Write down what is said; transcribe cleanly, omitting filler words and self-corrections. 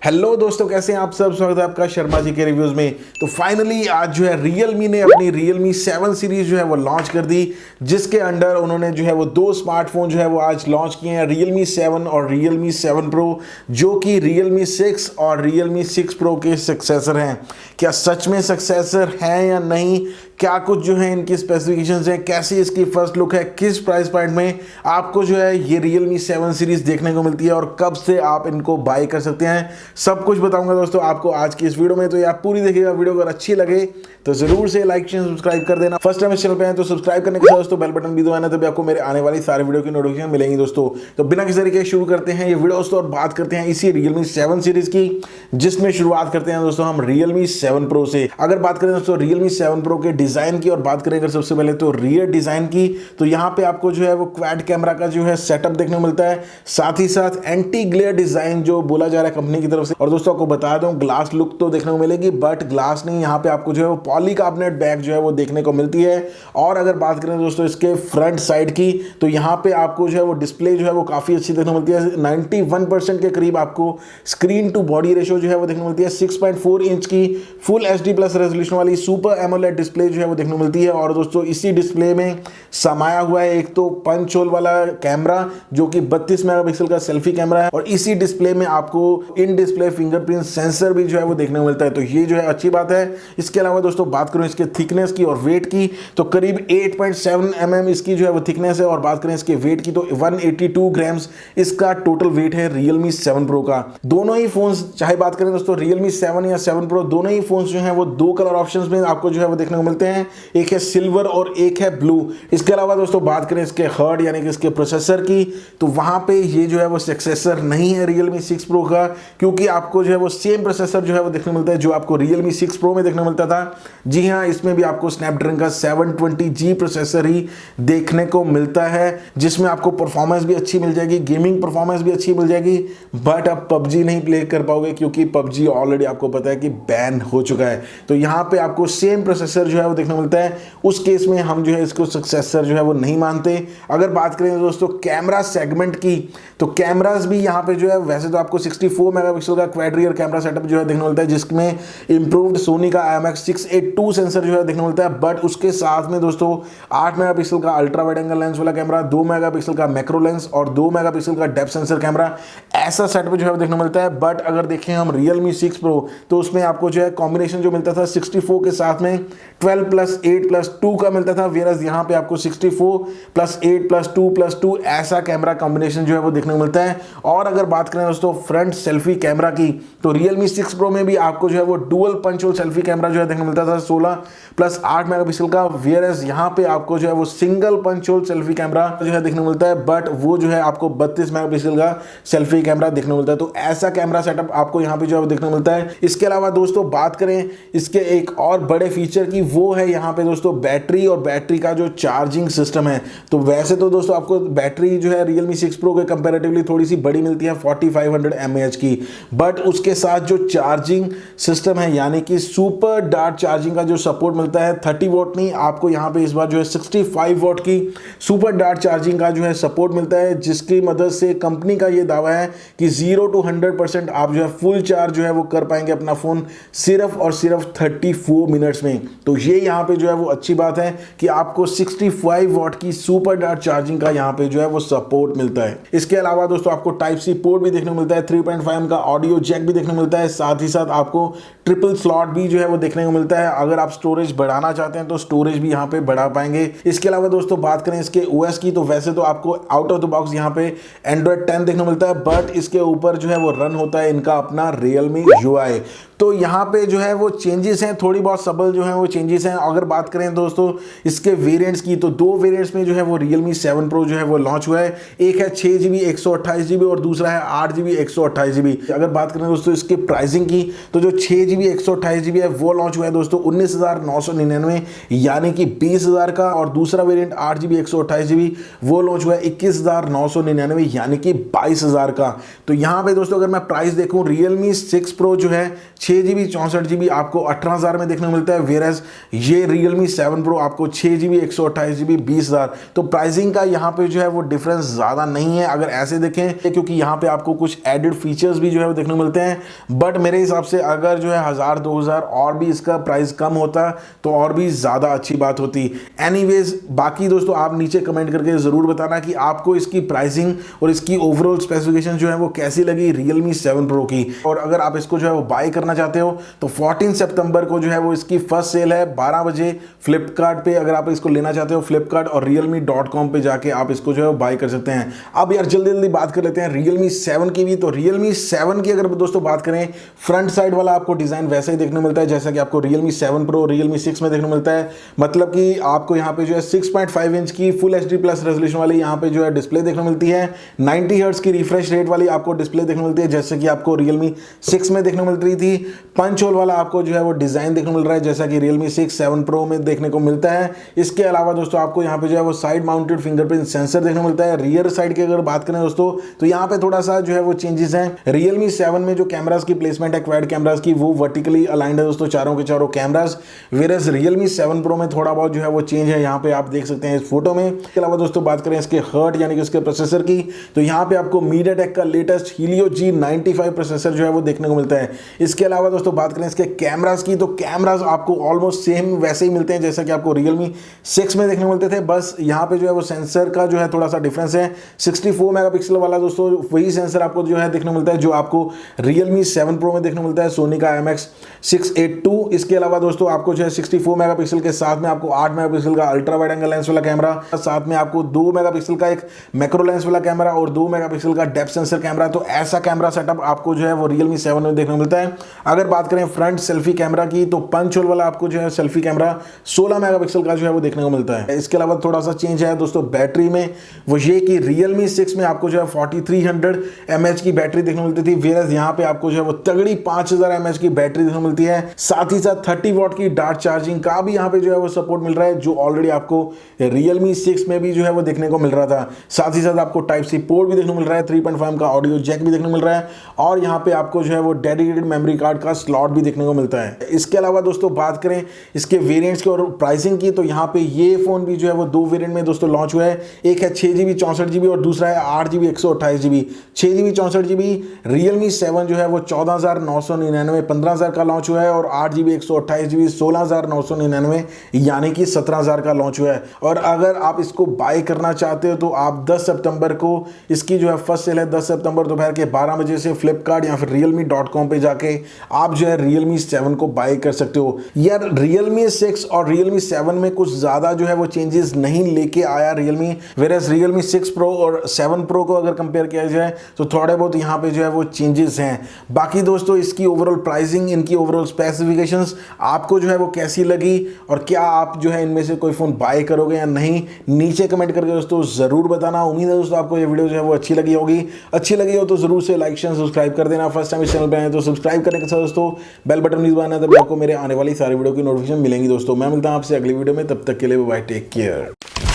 Hello दोस्तों, कैसे हैं आप सब। स्वागत है आपका शर्मा जी के रिव्यूज में। तो फाइनली आज जो है Realme ने अपनी Realme 7 सीरीज जो है वो लॉन्च कर दी, जिसके अंडर उन्होंने जो है वो दो स्मार्टफोन जो है वो आज लॉन्च किए हैं, Realme 7 और Realme 7 Pro, जो कि Realme 6 और Realme 6 Pro के सक्सेसर हैं। क्या सच में सक्सेसर हैं या नहीं, क्या कुछ जो है इनकी स्पेसिफिकेशंस हैं, कैसी इसकी फर्स्ट लुक है, किस प्राइस पॉइंट में आपको जो है ये Realme 7 सीरीज देखने को मिलती है और कब से आप इनको बाय कर सकते हैं, सब कुछ बताऊंगा दोस्तों आपको आज की इस वीडियो में। तो ये आप पूरी देखिएगा। वीडियो अगर अच्छी लगे तो जरूर से लाइक शेयर सब्सक्राइब कर देना। फर्स्ट टाइम इस चैनल पे हैं तो सब्सक्राइब करने के साथ दोस्तों बेल बटन भी दबाना, तभी आपको मेरे आने वाली सारे वीडियो की नोटिफिकेशन मिलेंगी दोस्तों। तो बिना किसी तरीके शुरू करते हैं ये वीडियो दोस्तों और बात करते हैं इसी Realme 7 सीरीज की, जिसमें शुरुआत करते हैं दोस्तों हम Realme 7 Pro से। अगर बात करें दोस्तों Realme 7 Pro के डिजाइन की और बात करें अगर सबसे पहले तो रियर डिजाइन की, तो यहाँ पे आपको जो है वो क्वाड कैमरा का जो है सेटअप देखने को मिलता है, साथ ही साथ एंटी ग्लेयर डिजाइन जो बोला जा रहा है कंपनी की तरफ से। और दोस्तों आपको बता दूं ग्लास लुक तो देखने को मिलेगी, बट ग्लास नहीं, यहाँ पे आपको जो है वो पॉलीकार्बोनेट बैग जो है वो देखने को मिलती है। और अगर बात करें दोस्तों इसके फ्रंट साइड की, तो यहाँ पे आपको जो है वो डिस्प्ले जो है वो काफी अच्छी देखने को मिलती है। 91% के करीब आपको स्क्रीन टू बॉडी रेशियो जो है वो देखने को मिलती है। 6.4 इंच की फुल HD प्लस रेजोल्यूशन वाली सुपर एमोलेड डिस्प्ले जो है वो देखने को मिलती है। और दोस्तों इसी डिस्प्ले में समाया हुआ है एक तो पंच होल वाला कैमरा, जो कि 32 मेगापिक्सल का सेल्फी कैमरा है, और इसी डिस्प्ले में आपको इन डिस्प्ले फिंगरप्रिंट सेंसर भी जो है वो देखने को मिलता है। तो ये जो है अच्छी बात है। इसके अलावा दोस्तों बात करूं इसके थिकनेस की और वेट की, तो करीब 8.7 mm इसकी जो है वो थिकनेस है। और बात करें इसके वेट की तो 182 ग्राम्स इसका टोटल वेट है Realme 7 Pro का। दोनों ही फोन्स, चाहे बात करें दोस्तों Realme 7 या 7 Pro, दोनों ही फोन्स जो है वो दो कलर ऑप्शंस में आपको जो है वो देखने को मिलते हैं, एक है सिल्वर और एक है ब्लू। इसके अलावा दोस्तों बात करें इसके हर्ड यानी कि इसके प्रोसेसर की, तो वहां पे ये जो है वो सक्सेसर नहीं है Realme 6 Pro का, क्योंकि आपको जो है वो सेम प्रोसेसर जो है वो देखने को मिलता है जो आपको Realme 6 Pro में देखने को मिलता था। जी हाँ, इसमें भी आपको स्नैपड्रैगन का 720G प्रोसेसर ही देखने को मिलता है, जिसमें आपको परफॉर्मेंस भी अच्छी मिल जाएगी, गेमिंग परफॉर्मेंस भी अच्छी मिल जाएगी। बट आप PUBG नहीं प्ले कर पाओगे, क्योंकि PUBG ऑलरेडी आपको पता है कि बैन हो चुका है। तो यहाँ पे आपको सेम प्रोसेसर जो है वो देखने को मिलता है। उस केस में हम जो है इसको सक्सेसर जो है वो नहीं मानते। अगर बात करें दोस्तों कैमरा सेगमेंट की, तो कैमरास भी यहाँ पे जो है वैसे तो आपको 64 मेगापिक्सल का क्वाड रियर कैमरा सेटअप जो है देखने को मिलता है, जिसमें इंप्रूव्ड सोनी का IMX682 सेंसर जो है देखने को मिलता है। बट उसके साथ में दोस्तों 8 मेगापिक्सल का अल्ट्रा वाइड एंगल लेंस वाला कैमरा, 2 मेगापिक्सल का मैक्रो लेंस और 2 मेगापिक्सल का डेप्थ सेंसर कैमरा, ऐसा सेटअप जो है देखने को मिलता है। बट अगर देखें हम Realme 6 Pro, तो उसमें आपको जो है कॉम्बिनेशन जो मिलता था 64 के साथ में 12+8+2 का मिलता था, वेरस यहाँ पे आपको 64+8+2+2 ऐसा कैमरा कॉम्बिनेशन जो है वो देखने को मिलता है। और अगर बात करें दोस्तों फ्रंट सेल्फी कैमरा की, तो Realme 6 Pro में भी आपको जो है वो dual punch hole selfie camera जो है देखने को मिलता था 16+8 मेगापिक्सल का, वेरस यहाँ पे आपको जो है वो single punch hole selfie camera जो है देखने को मिलता है, बट वो जो है आपको 32 मेगापिक्सल का सेल्फी कैमरा देखने को मिलता है। तो ऐसा कैमरा सेटअप आपको यहाँ पे जो है देखने को मिलता है। इसके अलावा दोस्तों बात करें इसके एक और बड़े फीचर की, वो है यहाँ पे दोस्तों बैटरी और बैटरी का जो चार्जिंग सिस्टम है। तो वैसे तो दोस्तों आपको बैटरी जो है Realme 6 Pro के कंपैरेटिवली थोड़ी सी बड़ी मिलती है 4500 mAh की, बट उसके साथ जो चार्जिंग सिस्टम है यानी कि सुपर डार्ट चार्जिंग का जो सपोर्ट मिलता है, 30 वॉट नहीं, आपको यहाँ पे इस बार जो है 65 वॉट की सुपर डार्ट चार्जिंग का जो है सपोर्ट मिलता है, जिसकी मदद से कंपनी का ये दावा है कि 0 to 100% आप जो है फुल चार्ज जो है वो कर पाएंगे अपना फोन सिर्फ और सिर्फ 34 मिनट्स में। तो ये यहाँ पे जो है वो अच्छी बात है कि आपको 65 वॉट की सुपर डार्ट चार्जिंग का यहाँ पे जो है वो सपोर्ट मिलता है। इसके अलावा दोस्तों आपको टाइप सी पोर्ट भी देखने को मिलता है, 3.5 का ऑडियो जैक भी देखने को मिलता है, साथ ही साथ आपको ट्रिपल स्लॉट भी जो है वो देखने को मिलता है। अगर आप स्टोरेज बढ़ाना चाहते हैं तो स्टोरेज भी यहाँ पे बढ़ा पाएंगे। इसके अलावा दोस्तों बात करें इसके OS की, तो वैसे तो आपको आउट ऑफ द बॉक्स यहाँ पे Android 10 देखने को मिलता है, बट इसके ऊपर जो है वो रन होता है इनका अपना Realme UI। तो यहाँ पे जो है वो चेंजेस हैं, थोड़ी बहुत सबल जो है वो चेंजेस हैं। अगर बात करें दोस्तों इसके वेरिएंट्स की, तो दो वेरिएंट्स में जो है वो Realme 7 Pro जो है वो लॉन्च हुआ है। एक है 6GB 128GB और दूसरा है 8GB 128GB। अगर बात करें दोस्तों इसके प्राइसिंग की, तो जो 6GB 128GB है वो लॉन्च हुआ है दोस्तों 19,999 यानी कि 20,000 का, और दूसरा वेरिएंट 8GB 128GB वो लॉन्च हुआ है 21,999 यानी कि 22,000 का। तो यहाँ पे दोस्तों अगर मैं प्राइस देखूँ, Realme 6 Pro जो है 6GB 64GB आपको 18,000 में देखने को मिलता है, वेरस ये Realme 7 Pro आपको 6GB 128GB 20,000। तो प्राइसिंग का यहाँ पे जो है वो डिफरेंस ज़्यादा नहीं है अगर ऐसे देखें, क्योंकि यहाँ पे आपको कुछ एडेड फीचर्स भी जो है देखने को मिलते हैं, बट मेरे हिसाब से अगर जो है 1000-2000 और भी इसका प्राइस कम होता तो और भी ज़्यादा अच्छी बात होती। एनीवेज बाकी दोस्तों आप नीचे कमेंट करके ज़रूर बताना कि आपको इसकी प्राइसिंग और इसकी ओवरऑल स्पेसिफिकेशन जो है वो कैसी लगी Realme 7 Pro की। और अगर आप इसको जो है वो बाय करना चाहते हो तो 14 सितंबर को जो है वो इसकी फर्स्ट सेल है 12 बजे फ्लिपकार्ट पे। अगर आप इसको लेना चाहते हो फ्लिपकार्ट और realme.com पे जाके आप इसको जो है बाय कर सकते हैं। अब यार जल्दी जल्दी बात कर लेते हैं Realme 7 की भी। तो Realme 7 की अगर दोस्तों बात करें, फ्रंट साइड वाला आपको डिजाइन वैसा ही देखने को मिलता है जैसा कि आपको Realme 7 Pro Realme 6 में देखने को मिलता है। मतलब कि आपको यहाँ पे जो है 6.5 इंच की फुल HD प्लस रेजोल्यूशन वाली यहाँ पे जो है डिस्प्ले देखने को मिलती है। 90 हर्ट्ज की रिफ्रेश रेट वाली आपको डिस्प्ले देखने को मिलती है जैसे कि आपको Realme 6 में देखने को मिल रही थी। पंच होल वाला आपको जो है वो डिजाइन देखने को मिल रहा है जैसा कि Realme 6 7 Pro में देखने को मिलता है। इसके अलावा दोस्तों आपको यहाँ पे जो है वो साइड माउंटेड फिंगरप्रिंट सेंसर देखने को मिलता है। रियर साइड की अगर बात करें दोस्तों तो यहाँ पे थोड़ा सा जो है वो चेंजेस हैं। Realme 7 में जो कैमरास की प्लेसमेंट है क्वाड कैमरास की वो वर्टिकली अलाइंड है दोस्तों, चारों के चारों कैमरास। वेरस Realme 7 Pro में थोड़ा बहुत जो है वो चेंज है, यहाँ पे आप देख सकते हैं इस फोटो में। इसके अलावा दोस्तों बात करें इसके हर्ट यानी कि इसके प्रोसेसर की, तो यहाँ पे आपको MediaTek का लेटेस्ट Helio G95 प्रोसेसर जो है वो देखने को मिलता है। इसके अलावा दोस्तों बात करें इसके कैमरास की, तो कैमरास आपको ऑलमोस्ट सेम वैसे ही मिलते हैं जैसा कि आपको Realme 6 में देखने को मिलते थे, बस यहाँ पे जो है वो सेंसर का जो है थोड़ा सा डिफरेंस है। 64 मेगापिक्सल वाला दोस्तों वही सेंसर आपको जो है देखने को मिलता है जो आपको Realme 7 Pro में देखने को मिलता है, सोनी का IMX682। इसके अलावा दोस्तों आपको जो है 64 मेगापिक्सल के साथ में आपको 8 मेगापिक्सल का अल्ट्रा वाइड एंगल लेंस वाला कैमरा, साथ में आपको 2 मेगापिक्सल का एक मैक्रो लेंस वाला कैमरा और 2 मेगापिक्सल का डेप्थ सेंसर कैमरा। तो ऐसा कैमरा सेटअप आपको जो है वो Realme 7 में देखने को मिलता है। अगर बात करें फ्रंट सेल्फी कैमरा की, तो पंच होल वाला आपको जो है सेल्फी कैमरा 16 मेगापिक्सल का जो है वो देखने को मिलता है। इसके अलावा थोड़ा सा चेंज है दोस्तों बैटरी में, वो ये कि Realme 6 में आपको जो है 4300 mAh की बैटरी देखने को मिलती थी, वेरस यहाँ पे आपको जो है वो तगड़ी 5000 mAh की बैटरी देखने को मिलती है। साथ ही साथ 30 वॉट की डार्ट चार्जिंग का भी यहाँ पे जो है वो सपोर्ट मिल रहा है, जो ऑलरेडी आपको Realme 6 में भी जो है वो देखने को मिल रहा था। साथ ही साथ आपको टाइप सी पोर्ट भी देखने को मिल रहा है, 3.5 का ऑडियो जैक भी देखने को मिल रहा है, और यहाँ पे आपको जो है वो डेडिकेटेड मेमोरी कार्ड का स्लॉट भी देखने को मिलता है। इसके अलावा दोस्तों बात करें इसके वेरिएंट्स की और प्राइसिंग की, तो यहाँ पे ये फोन भी जो है वो 2 वेरिएंट में दोस्तों लॉन्च हुआ है। एक है 6GB 64GB और दूसरा है 8GB 128GB। 6GB 64GB Realme 7 जो है वो 14999 15,000 का लॉन्च हुआ है, और 8GB 128GB 16,999 यानी कि 17,000 का लॉन्च हुआ है। और अगर आप इसको बाय करना चाहते हो तो आप 10 सितंबर को इसकी जो है फर्स्ट सेल है 10 सितंबर दोपहर के 12 बजे से फ्लिपकार्ट या फिर realme.com पे जाके आप जो है Realme 7 को बाय कर सकते हो। यार Realme 6 और Realme 7 में कुछ ज्यादा जो है वो चेंजेस नहीं लेके आया Realme, वेरस Realme 6 Pro और 7 Pro को अगर कंपेयर किया जाए तो थोड़े बहुत यहाँ पे जो है वो चेंजेस हैं। बाकी दोस्तों इसकी ओवरऑल प्राइसिंग, इनकी ओवरऑल स्पेसिफिकेशंस आपको जो है वो कैसी लगी और क्या आप जो है इनमें से कोई फोन बाय करोगे या नहीं, नीचे कमेंट करके दोस्तों जरूर बताना। उम्मीद है दोस्तों आपको ये वीडियो जो है वो अच्छी लगी होगी। अच्छी लगी हो तो जरूर से लाइक शेयर सब्सक्राइब कर देना। फर्स्ट टाइम इस चैनल पे आए तो सब्सक्राइब करने के साथ दोस्तों बेल बटन भी दबाना, तभी आपको मेरे आने वाली सारी वीडियो की नोटिफिकेशन मिलेंगी। दोस्तों मैं मिलता हूं आपसे अगली वीडियो में, तब तक के लिए बाय, टेक केयर।